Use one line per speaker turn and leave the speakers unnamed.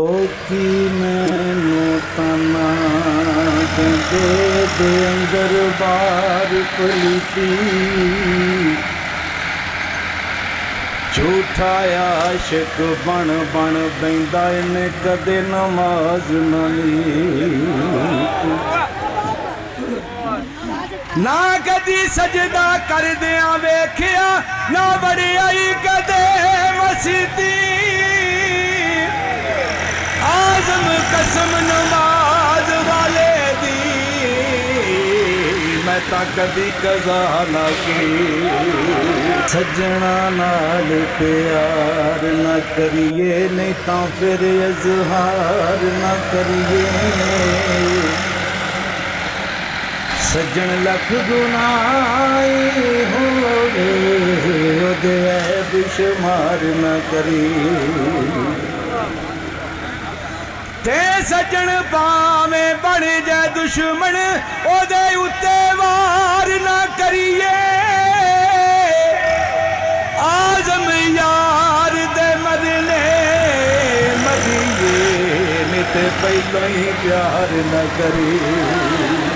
की मैनू तना दे अंदर बार पलती झूठा आशिक बन बन बैंदा इन्हें कदे नमाज न ली ना कदी सजदा कर दिया वेख्या ना बड़ी आई कदे मसीती आज़म कसम नमाज वाले दी मैं ता कदी कज़ा ना की सजना नाल प्यार ना करिए नहीं तो फिर इज़हार ना करिए सज्जन लख गुनाह होवे ओदे ऐब शुमार ना करिए ते सज्जन भावें बन जाए दुश्मन ओदे उत्ते वार ना करिए आज़म यार दे मरने मरिए नहीं ते पहलों ही प्यार ना करिए।